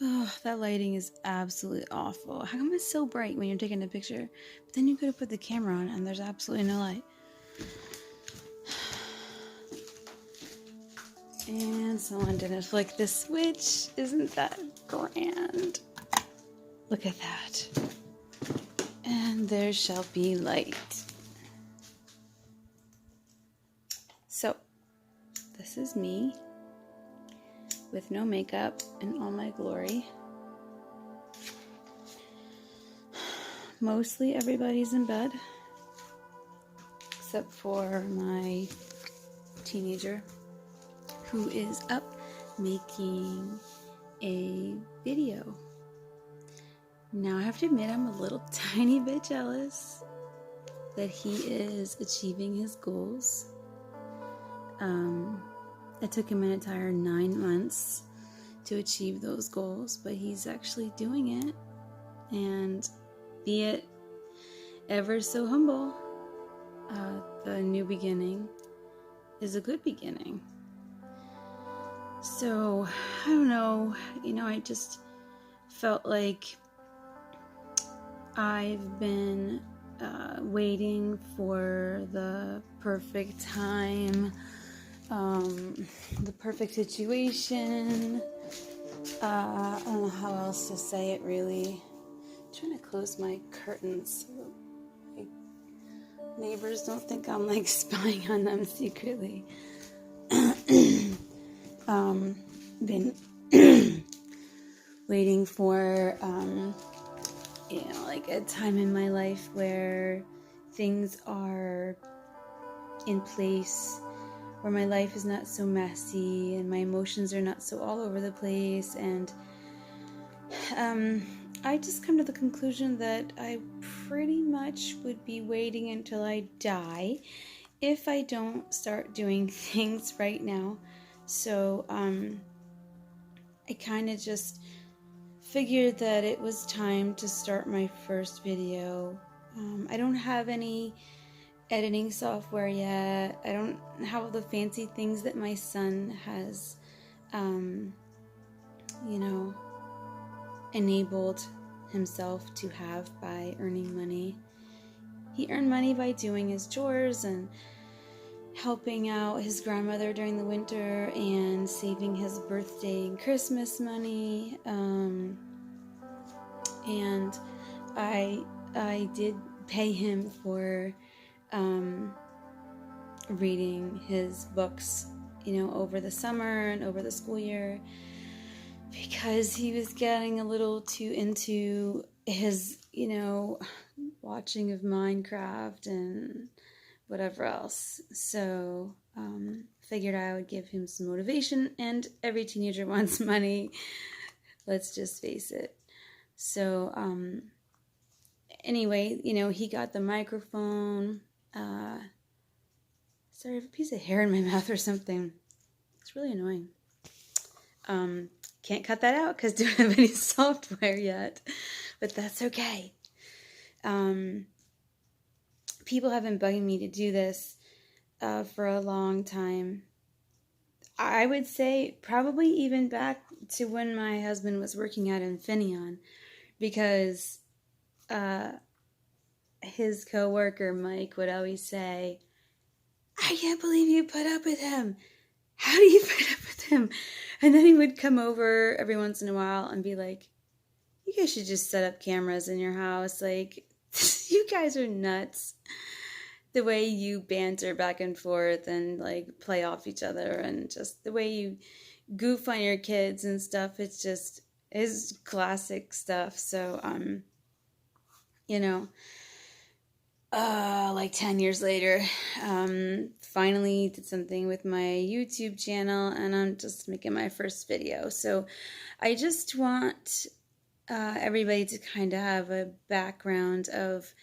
Oh, that lighting is absolutely awful. How come it's so bright when you're taking a picture? But then you could have put the camera on and there's absolutely no light. And someone didn't flick the switch. Isn't that grand? Look at that. And there shall be light. So, this is me with no makeup in all my glory. Mostly everybody's in bed, except for my teenager, who is up making a video. Now I have to admit I'm a little tiny bit jealous that he is achieving his goals. It took him an entire 9 months to achieve those goals, but he's actually doing it. And be it ever so humble, the new beginning is a good beginning. So, I don't know, I just felt like I've been waiting for the perfect time, the perfect situation. I don't know how else to say it, really. I'm trying to close my curtains so my neighbors don't think I'm like spying on them secretly. Been waiting for like a time in my life where things are in place, where my life is not so messy and my emotions are not so all over the place. And I just come to the conclusion that I pretty much would be waiting until I die if I don't start doing things right now. So I kind of just figured that it was time to start my first video. I don't have any editing software yet. I don't have all the fancy things that my son has, enabled himself to have by earning money. He earned money by doing his chores and helping out his grandmother during the winter and saving his birthday and Christmas money. And I did pay him for reading his books, over the summer and over the school year, because he was getting a little too into his, watching of Minecraft and whatever else. So figured I would give him some motivation, and every teenager wants money, let's just face it. So anyway, he got the microphone. Sorry, I have a piece of hair in my mouth or something. It's really annoying. Can't cut that out because I don't have any software yet, but that's okay. People have been bugging me to do this for a long time. I would say probably even back to when my husband was working at Infineon, because his coworker Mike would always say, "I can't believe you put up with him. How do you put up with him?" And then he would come over every once in a while and be like, "You guys should just set up cameras in your house. Like, you guys are nuts. The way you banter back and forth and like play off each other, and just the way you goof on your kids and stuff, it's classic stuff." So, like 10 years later, finally did something with my YouTube channel, and I'm just making my first video. So I just want everybody to kind of have a background of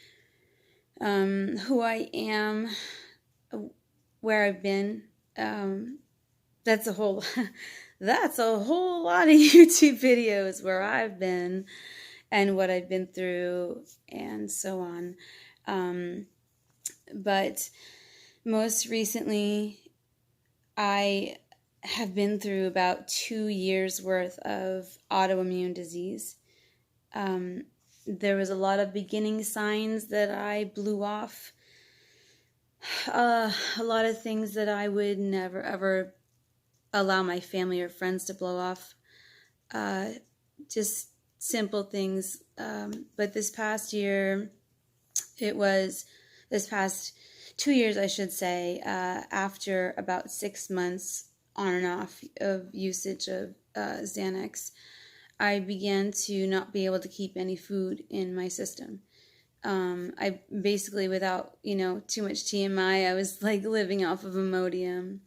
who I am, where I've been. That's a whole lot of YouTube videos where I've been and what I've been through and so on. But most recently, I have been through about 2 years worth of autoimmune disease. There was a lot of beginning signs that I blew off. A lot of things that I would never ever allow my family or friends to blow off. Just simple things. But this past 2 years, I should say, after about 6 months on and off of usage of Xanax, I began to not be able to keep any food in my system. I basically, without, too much TMI, I was like living off of Imodium.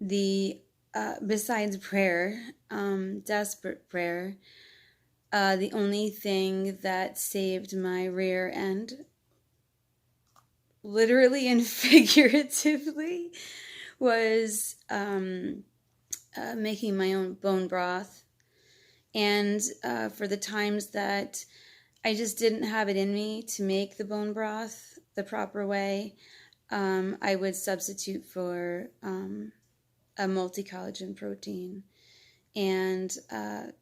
Besides prayer, desperate prayer, the only thing that saved my rear end, literally and figuratively, was making my own bone broth. And for the times that I just didn't have it in me to make the bone broth the proper way, I would substitute for a multi-collagen protein. And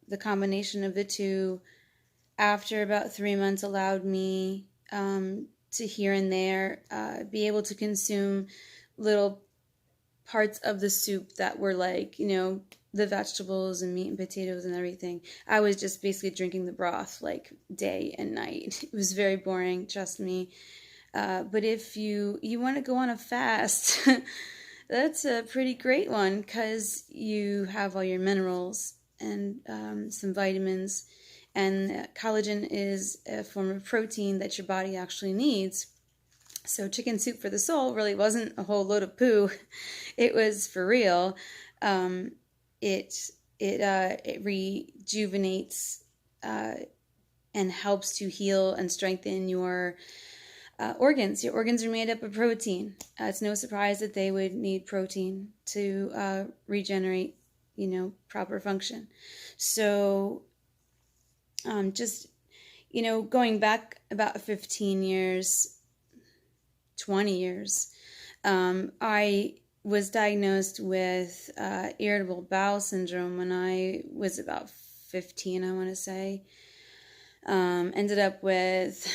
the combination of the two, after about 3 months, allowed me to here and there be able to consume little parts of the soup that were like, the vegetables and meat and potatoes and everything. I was just basically drinking the broth like day and night. It was very boring, trust me. But if you want to go on a fast, that's a pretty great one, because you have all your minerals and some vitamins. And collagen is a form of protein that your body actually needs. So chicken soup for the soul really wasn't a whole load of poo. It was for real. It rejuvenates and helps to heal and strengthen your organs. Your organs are made up of protein. It's no surprise that they would need protein to regenerate, proper function. So just, going back about 15 years, 20 years, I was diagnosed with irritable bowel syndrome when I was about 15, I want to say. Ended up with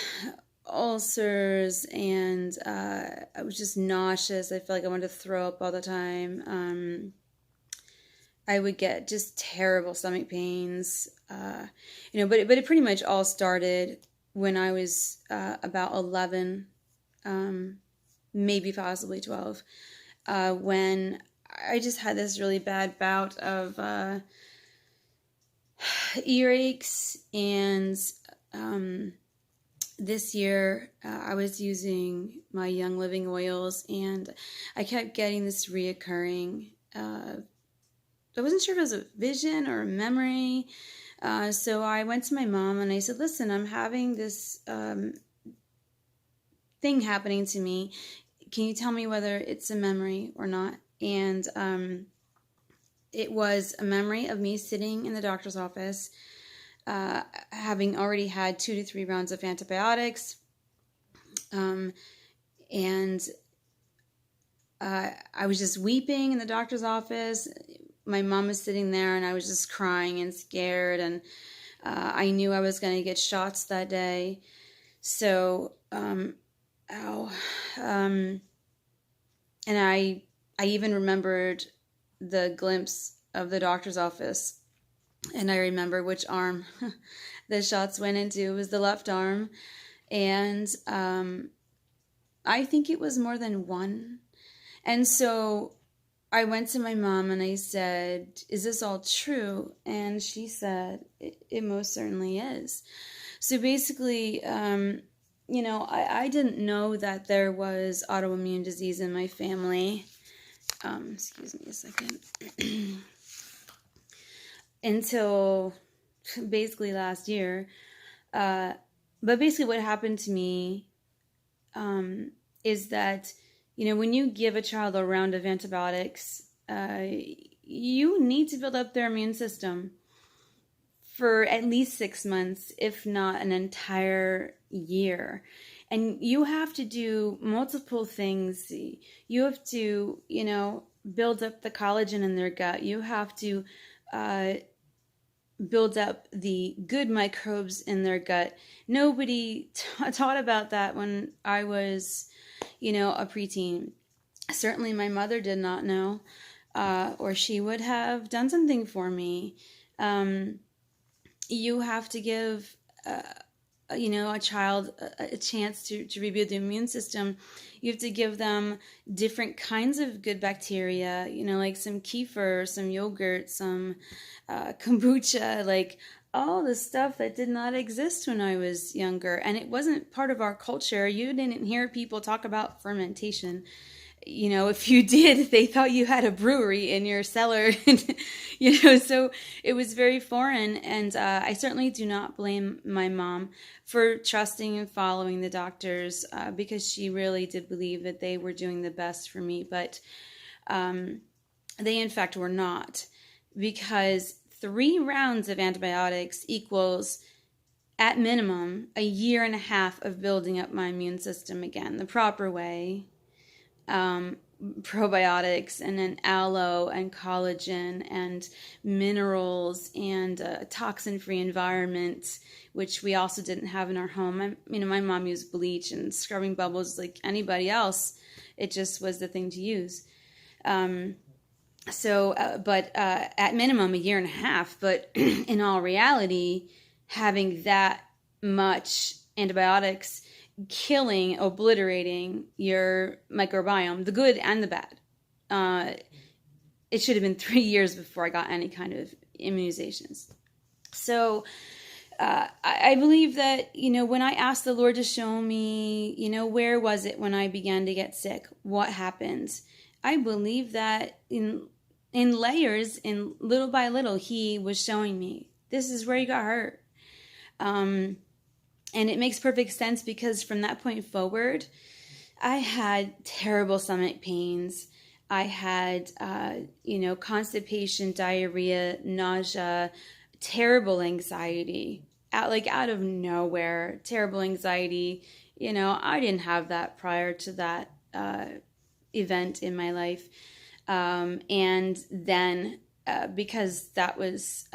ulcers, and I was just nauseous. I felt like I wanted to throw up all the time. I would get just terrible stomach pains, but it pretty much all started when I was about 11, maybe possibly 12, when I just had this really bad bout of earaches. And this year I was using my Young Living oils, and I kept getting this reoccurring, I wasn't sure if it was a vision or a memory. So I went to my mom and I said, listen, I'm having this thing happening to me. Can you tell me whether it's a memory or not? And it was a memory of me sitting in the doctor's office, having already had 2 to 3 rounds of antibiotics. And I was just weeping in the doctor's office. My mom was sitting there, and I was just crying and scared, and I knew I was going to get shots that day. So, and I even remembered the glimpse of the doctor's office, and I remember which arm the shots went into. It was the left arm, and I think it was more than one. And so I went to my mom and I said, is this all true? And she said, it most certainly is. So basically, I didn't know that there was autoimmune disease in my family. Excuse me a second. Until basically last year. But basically what happened to me is that, when you give a child a round of antibiotics, you need to build up their immune system for at least 6 months, if not an entire year. And you have to do multiple things. You have to, build up the collagen in their gut. You have to build up the good microbes in their gut. Nobody taught about that when I was, a preteen. Certainly my mother did not know, or she would have done something for me. You have to give a child a chance to rebuild the immune system. You have to give them different kinds of good bacteria, like some kefir, some yogurt, some kombucha, like all the stuff that did not exist when I was younger. And it wasn't part of our culture. You didn't hear people talk about fermentation. If you did, they thought you had a brewery in your cellar, so it was very foreign. And I certainly do not blame my mom for trusting and following the doctors, because she really did believe that they were doing the best for me. But they, in fact, were not, because 3 rounds of antibiotics equals, at minimum, a year and a half of building up my immune system again, the proper way. Probiotics and an aloe and collagen and minerals and a toxin-free environment, which we also didn't have in our home. My mom used bleach and scrubbing bubbles like anybody else. It just was the thing to use. But at minimum, a year and a half. But in all reality, having that much antibiotics killing, obliterating your microbiome, the good and the bad. It should have been 3 years before I got any kind of immunizations. So I believe that, when I asked the Lord to show me, where was it when I began to get sick? What happened? I believe that in layers, in little by little, He was showing me, this is where you got hurt. And it makes perfect sense, because from that point forward, I had terrible stomach pains. I had, constipation, diarrhea, nausea, terrible anxiety, out of nowhere, terrible anxiety. I didn't have that prior to that event in my life. And then because that was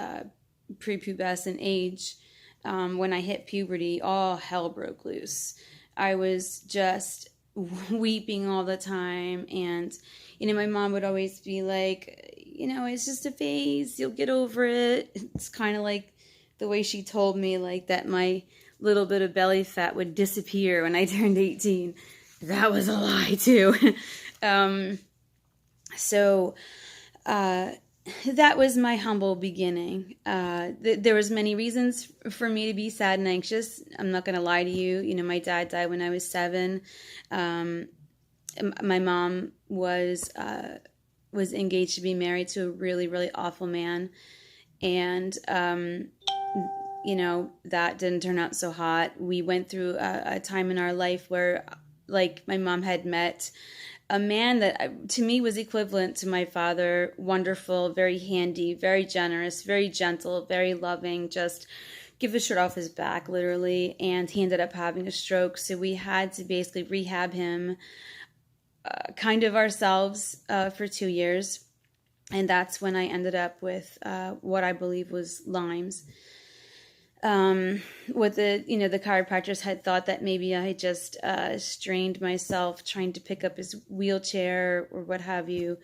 prepubescent age, when I hit puberty, all hell broke loose. I was just weeping all the time. And, my mom would always be like, it's just a phase. You'll get over it. It's kind of like the way she told me, like, that my little bit of belly fat would disappear when I turned 18. That was a lie, too. That was my humble beginning. There was many reasons for me to be sad and anxious. I'm not going to lie to you. My dad died when I was 7. My mom was engaged to be married to a really, really awful man. And, that didn't turn out so hot. We went through a time in our life where, my mom had met a man that to me was equivalent to my father. Wonderful, very handy, very generous, very gentle, very loving, just give the shirt off his back, literally. And he ended up having a stroke. So we had to basically rehab him kind of ourselves for 2 years. And that's when I ended up with what I believe was Lyme's. What the chiropractors had thought that maybe I had just strained myself trying to pick up his wheelchair or what have you,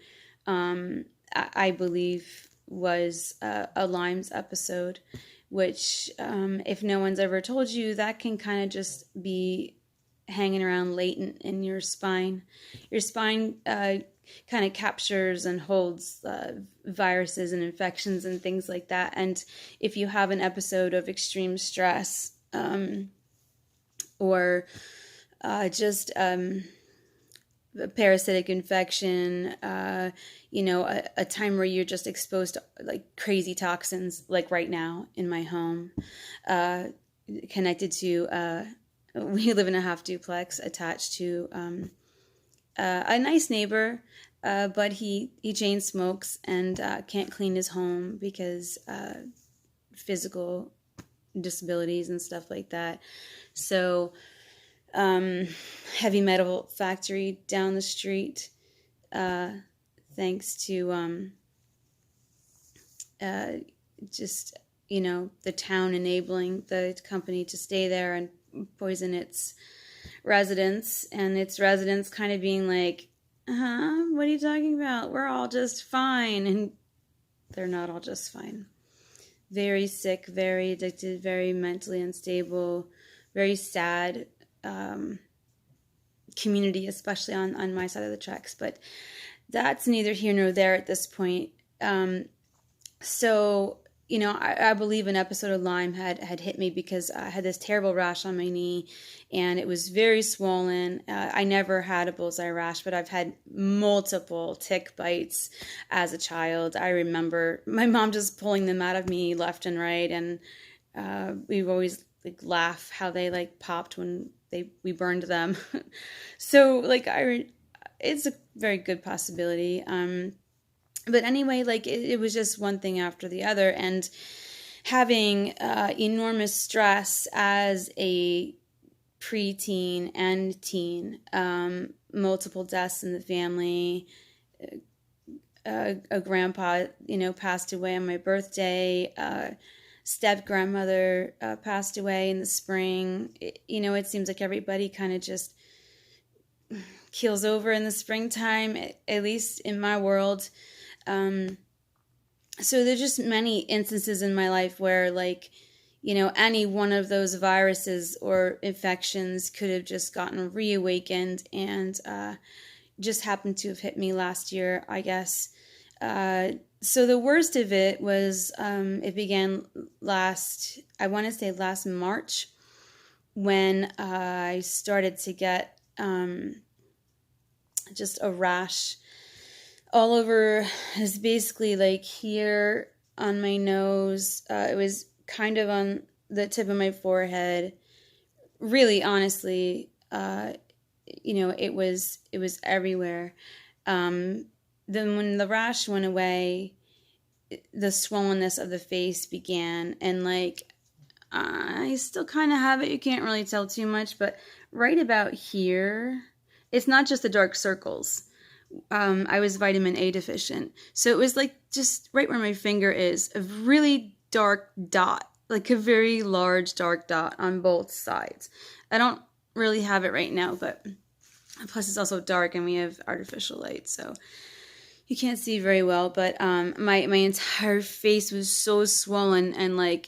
I believe was a Lyme's episode, which if no one's ever told you, that can kind of just be hanging around latent in your spine. Your spine kind of captures and holds viruses and infections and things like that. And if you have an episode of extreme stress or just a parasitic infection, a time where you're just exposed to like crazy toxins, like right now in my home, connected to, we live in a half duplex attached to a nice neighbor, but he chain smokes and can't clean his home because physical disabilities and stuff like that. So heavy metal factory down the street, thanks to just, the town enabling the company to stay there and poison its residents, and its residents kind of being like, what are you talking about? We're all just fine. And they're not all just fine. Very sick, very addicted, very mentally unstable, very sad community, especially on my side of the tracks. But that's neither here nor there at this point. So, I believe an episode of Lyme had hit me because I had this terrible rash on my knee, and it was very swollen. I never had a bullseye rash, but I've had multiple tick bites as a child. I remember my mom just pulling them out of me left and right, and we always laugh how they popped when we burned them. So it's a very good possibility. But anyway, it was just one thing after the other, and having enormous stress as a preteen and teen, multiple deaths in the family, a grandpa, passed away on my birthday, step-grandmother passed away in the spring. It seems like everybody kind of just keels over in the springtime, at least in my world. So there's just many instances in my life where any one of those viruses or infections could have just gotten reawakened, and just happened to have hit me last year, I guess. So the worst of it was, it began last March, when I started to get just a rash all over. Is basically here on my nose. It was kind of on the tip of my forehead. Really, honestly, it was everywhere. Then when the rash went away, the swollenness of the face began, and I still kind of have it. You can't really tell too much, but right about here, it's not just the dark circles. I was vitamin A deficient. So it was just right where my finger is, a really dark dot, a very large dark dot on both sides. I don't really have it right now, but plus it's also dark and we have artificial light, so you can't see very well. But my entire face was so swollen, and my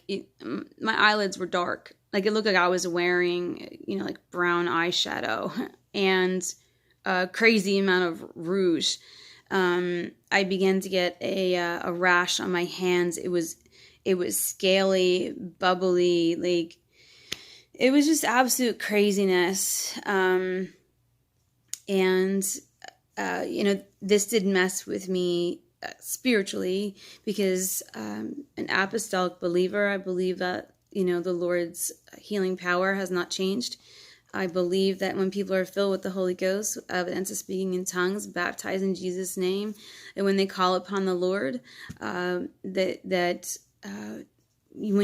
eyelids were dark. It looked like I was wearing, brown eyeshadow and a crazy amount of rouge. I began to get a rash on my hands. It was scaly, bubbly, it was just absolute craziness. And this did mess with me spiritually, because an apostolic believer, I believe that the Lord's healing power has not changed. I believe that when people are filled with the Holy Ghost, evidence of speaking in tongues, baptized in Jesus' name, and when they call upon the Lord, when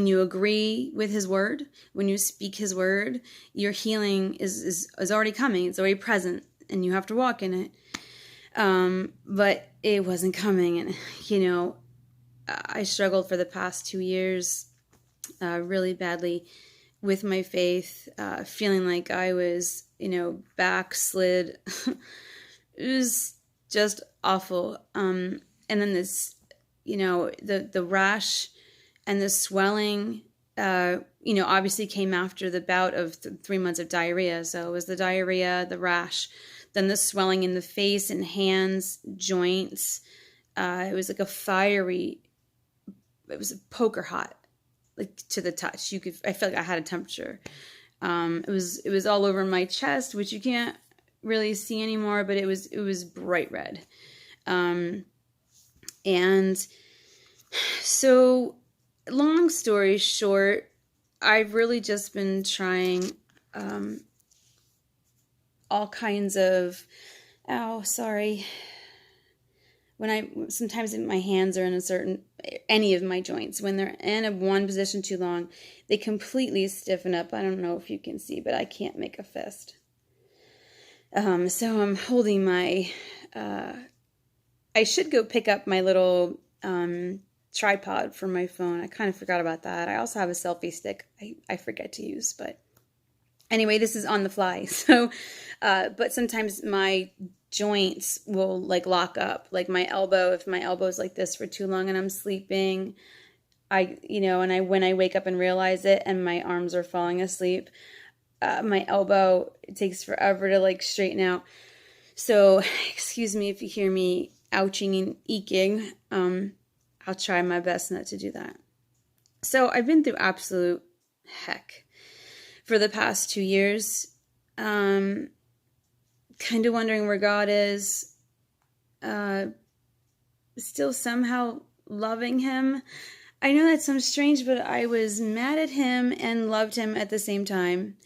you agree with His word, when you speak His word, your healing is already coming. It's already present, and you have to walk in it. But it wasn't coming, and I struggled for the past 2 years really badly with my faith, feeling like I was, backslid. It was just awful. And then this, the rash and the swelling, obviously came after the bout of 3 months of diarrhea. So it was the diarrhea, the rash, then the swelling in the face and hands, joints. It was it was poker hot. To the touch, I felt like I had a temperature. It was all over my chest, which you can't really see anymore, but it was bright red. And so, long story short, I've really just been trying all kinds of. Sometimes my hands are in any of my joints, when they're in one position too long, they completely stiffen up. I don't know if you can see, but I can't make a fist. So I'm holding my I should go pick up my little tripod for my phone. I kind of forgot about that. I also have a selfie stick I forget to use, but anyway, this is on the fly. So, but sometimes my joints will like lock up, like my elbow. If my elbow is like this for too long and I'm sleeping, when I wake up and realize it, and my arms are falling asleep, my elbow, it takes forever to like straighten out. So, excuse me if you hear me ouching and eeking. I'll try my best not to do that. So I've been through absolute heck for the past 2 years. Kind of wondering where God is. Still somehow loving him. I know that sounds strange, but I was mad at him and loved him at the same time.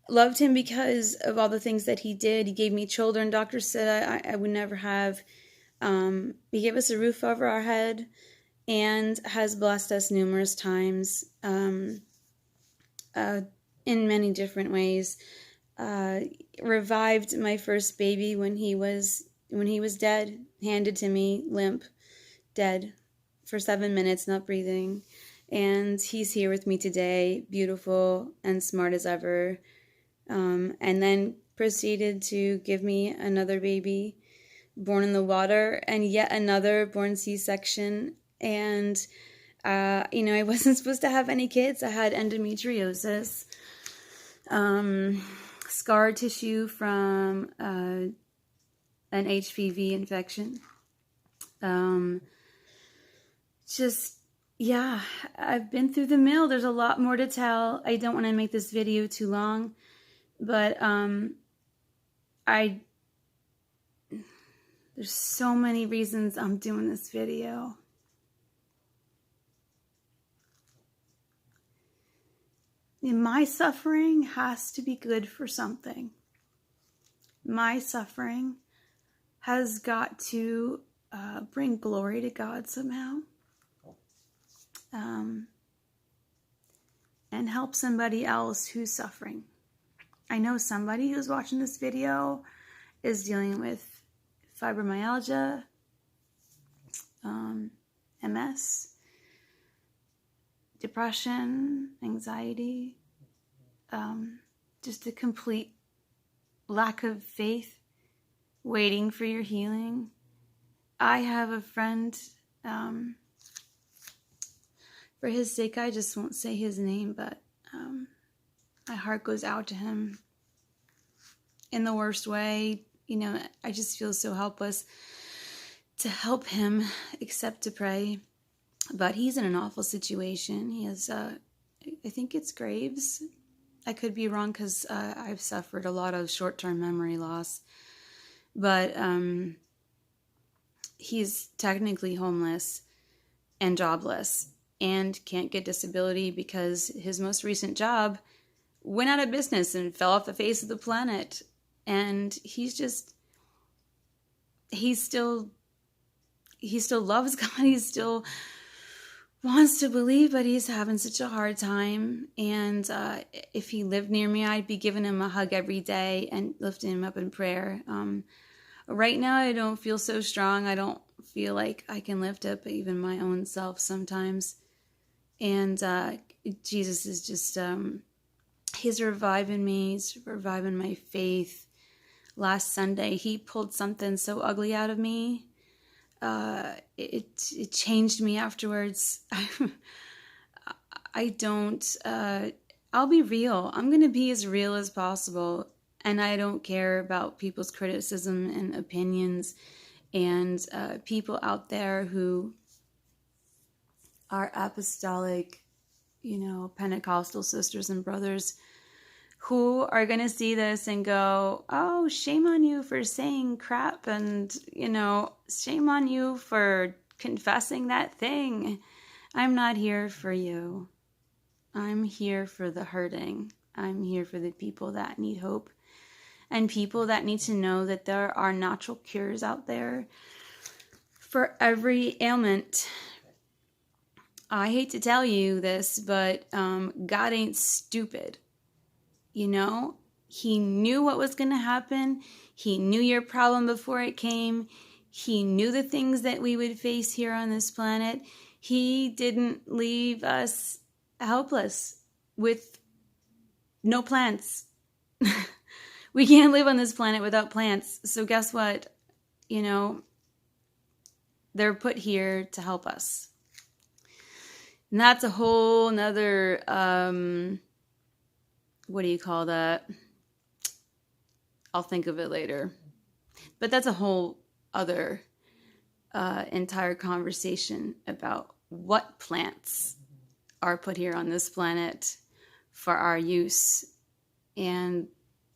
Loved him because of all the things that he did. He gave me children. Doctors said I would never have. He gave us a roof over our head and has blessed us numerous times in many different ways. Revived my first baby when he was dead, handed to me limp, dead, for 7 minutes, not breathing. And he's here with me today, beautiful and smart as ever. And then proceeded to give me another baby, born in the water, and yet another born C-section. And, I wasn't supposed to have any kids. I had endometriosis, scar tissue from an HPV infection. I've been through the mill. There's a lot more to tell. I don't want to make this video too long, but there's so many reasons I'm doing this video. My suffering has to be good for something. My suffering has got to bring glory to God somehow. And help somebody else who's suffering. I know somebody who's watching this video is dealing with fibromyalgia, MS, depression, anxiety, just a complete lack of faith, waiting for your healing. I have a friend, for his sake, I just won't say his name, but my heart goes out to him in the worst way. I just feel so helpless to help him except to pray. But he's in an awful situation. He has, I think it's Graves. I could be wrong because I've suffered a lot of short-term memory loss. But he's technically homeless and jobless and can't get disability because his most recent job went out of business and fell off the face of the planet. And he still loves God. He still wants to believe, but he's having such a hard time. And if he lived near me, I'd be giving him a hug every day and lifting him up in prayer. Right now, I don't feel so strong. I don't feel like I can lift up even my own self sometimes. And Jesus is just, he's reviving me. He's reviving my faith. Last Sunday, he pulled something so ugly out of me. It changed me afterwards. I'll be real. I'm going to be as real as possible. And I don't care about people's criticism and opinions and people out there who are apostolic, Pentecostal sisters and brothers who are going to see this and go, oh, shame on you for saying crap and, shame on you for confessing that thing. I'm not here for you. I'm here for the hurting. I'm here for the people that need hope and people that need to know that there are natural cures out there for every ailment. I hate to tell you this, but God ain't stupid. He knew what was going to happen. He knew your problem before it came. He knew the things that we would face here on this planet. He didn't leave us helpless with no plants. We can't live on this planet without plants. So guess what? You know, they're put here to help us. And that's a whole nother, what do you call that? I'll think of it later. But that's a whole other entire conversation about what plants are put here on this planet for our use. And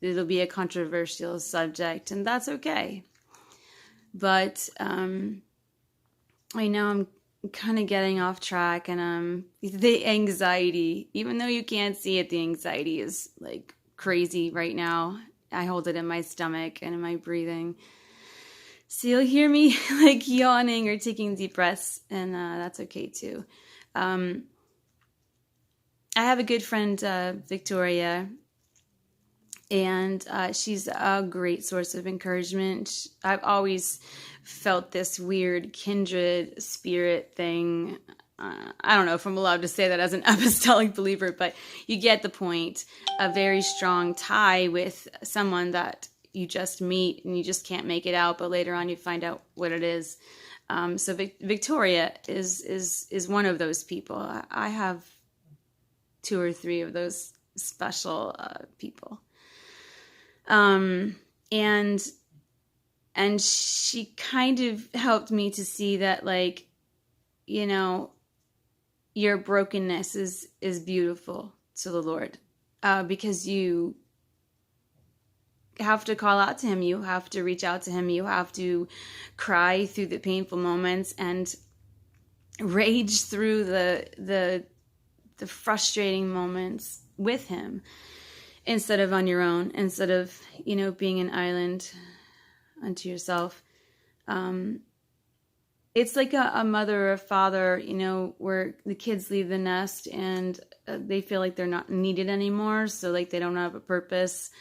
it'll be a controversial subject, and that's okay. But I know I'm kind of getting off track, and the anxiety, even though you can't see it, the anxiety is like crazy right now. I hold it in my stomach and in my breathing. So you'll hear me like yawning or taking deep breaths, and that's okay too. I have a good friend, Victoria, and she's a great source of encouragement. I've always felt this weird kindred spirit thing. I don't know if I'm allowed to say that as an apostolic believer, but you get the point. A very strong tie with someone that you just meet and you just can't make it out, but later on you find out what it is. So Victoria is one of those people. I have 2 or 3 of those special people. And she kind of helped me to see that, like, you know, your brokenness is beautiful to the Lord, because you have to call out to him. You have to reach out to him. You have to cry through the painful moments and rage through the frustrating moments with him, instead of on your own, instead of, you know, being an island unto yourself. It's like a mother or a father, you know, where the kids leave the nest and they feel like they're not needed anymore. So like they don't have a purpose.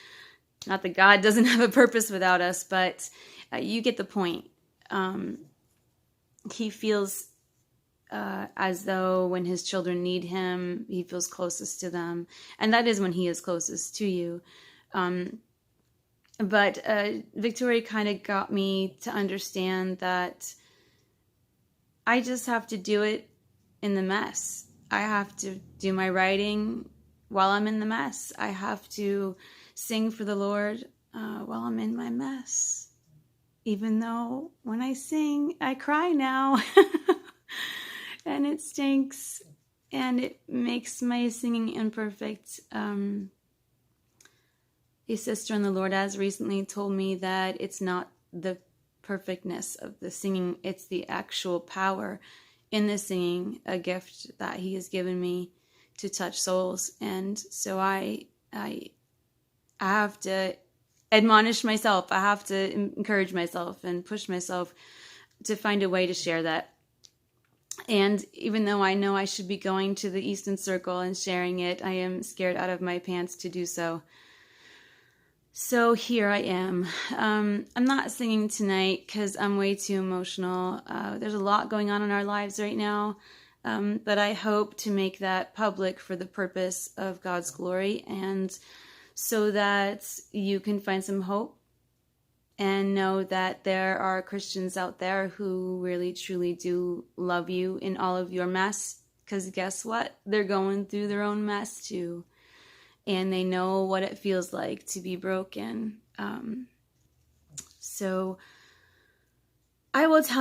Not that God doesn't have a purpose without us, but you get the point. He feels as though when his children need him, he feels closest to them. And that is when he is closest to you. But Victoria kind of got me to understand that I just have to do it in the mess. I have to do my writing while I'm in the mess. I have to sing for the Lord while I'm in my mess. Even though when I sing, I cry now. And it stinks. And it makes my singing imperfect. A sister in the Lord has recently told me that it's not the perfectness of the singing, it's the actual power in the singing, a gift that he has given me to touch souls. And so I have to admonish myself. I have to encourage myself and push myself to find a way to share that. And even though I know I should be going to the Eastern Circle and sharing it, I am scared out of my pants to do so. So here I am. I'm not singing tonight because I'm way too emotional. There's a lot going on in our lives right now, but I hope to make that public for the purpose of God's glory, and so that you can find some hope and know that there are Christians out there who really truly do love you in all of your mess, because guess what? They're going through their own mess too. And they know what it feels like to be broken. So I will tell